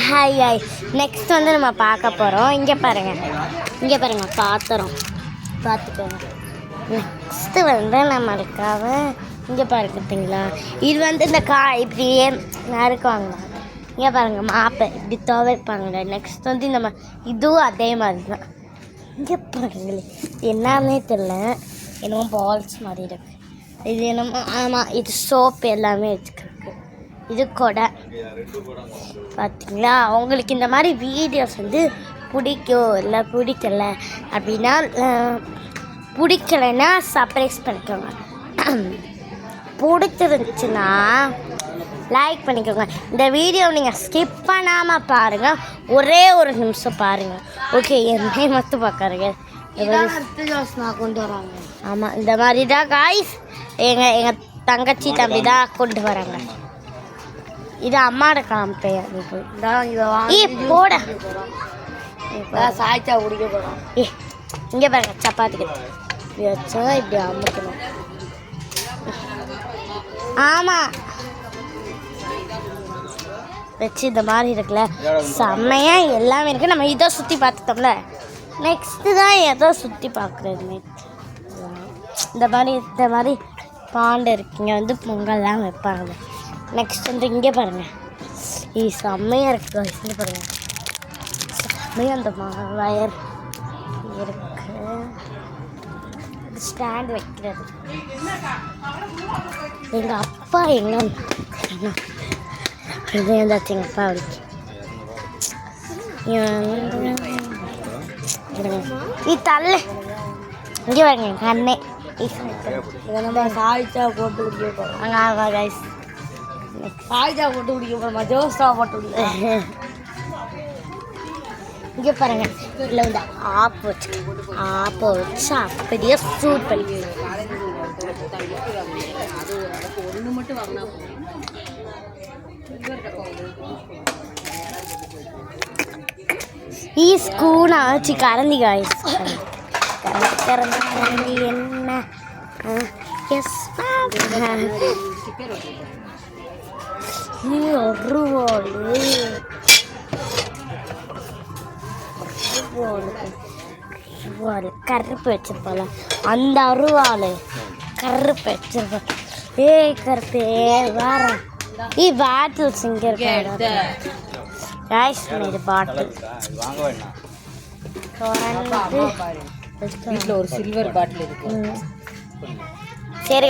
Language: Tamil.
ஹாய் நெக்ஸ்ட் வந்து நம்ம பார்க்க போகிறோம். இங்கே பாருங்கள் பாத்திரம் பார்த்துக்கோங்க. நெக்ஸ்ட்டு வந்து நம்மளுக்காக இங்கே பார்த்தீங்களா, இது வந்து இந்த இப்படியே நறுக்குவாங்க. இங்கே பாருங்கள் மாப்பை இப்படி துவைப்பாங்க. நெக்ஸ்ட் வந்து நம்ம இதுவும் அதே மாதிரி தான். இங்கே பாருங்களே என்னன்னே தெரில, என்னமோ பால்ஸ் மாதிரி இருக்குது. இது என்னமோ ஆமாம், இது சோப்பு எல்லாமே வச்சுருக்கு. இது கொடை பார்த்தீங்களா. உங்களுக்கு இந்த மாதிரி வீடியோஸ் வந்து பிடிக்கும் இல்லை பிடிக்கல அப்படின்னா பிடிக்கலைன்னா சப்ரைஸ் பண்ணிக்கோங்க. பிடிச்சிருந்துச்சுன்னா லைக் பண்ணிக்கோங்க. இந்த வீடியோ நீங்கள் ஸ்கிப் பண்ணாமல் பாருங்கள், ஒரே ஒரு நிமிஷம் பாருங்கள். ஓகே, என்னை மட்டும் பார்க்காருங்க, கொண்டு வராங்க. ஆமாம், இந்த மாதிரி தான் காய்ஸ் எங்கள் தங்கச்சி தம்பி தான் கொண்டு வராங்க. இது அம்மாவோட காம்பையன் போட சாய்ச்சா குடிக்க போகிறோம். இங்கே பாருங்க சப்பாத்திக்கு இப்படி வச்சா இப்படி அமுக்கணும். ஆமாம் வச்சு இந்த மாதிரி இருக்குல்ல, செம்மையாக எல்லாமே இருக்குது. நம்ம இதை சுற்றி பார்த்துட்டோம்ல, நெக்ஸ்ட்டு தான் எதோ சுற்றி பார்க்குறது. இந்த மாதிரி பாண்டை இருக்குங்க வந்து பொங்கல்லாம் வைப்பாங்க. நெக்ஸ்ட் வந்து இங்கே பாருங்கள், இது செம்மையாக இருக்குது. இங்கே பாருங்கள் செம்மையாக அந்த வயர் இருக்கு, ஸ்டாண்ட் வைக்கிறது. எங்கள் அப்பா எங்கே இருந்தாச்சு, எங்கள் அப்பா அப்படி இது தள்ள. இங்கே பாருங்க எங்கள் அண்ணே சாய்ச்சா போட்டு குடிக்க போகிறோம். கைஸ் சாய்ச்சா போட்டு குடிக்க போகிறோமா, ஜோஸ்டா போட்டு குடிக்க. இங்கே பாருங்க, இதில் வந்து ஆப்பை வச்சு அப்படியே சூட் பண்ணி ஒன்று மட்டும் வாங்கினா ஸ்கூனா வச்சு கரண்டி காய்ஸ் கரண்டி என்ன ஒரு கருப்பு வச்சிருப்பால, அந்த அருவாள் கருப்பு வச்சிருப்பேன். கருப்பே வேற பாட்டில்ஸ் இங்கே இருக்க இது பாட்டில் வீட்டில் ஒரு சில்வர் பாட்டில் இருக்கு. சரி.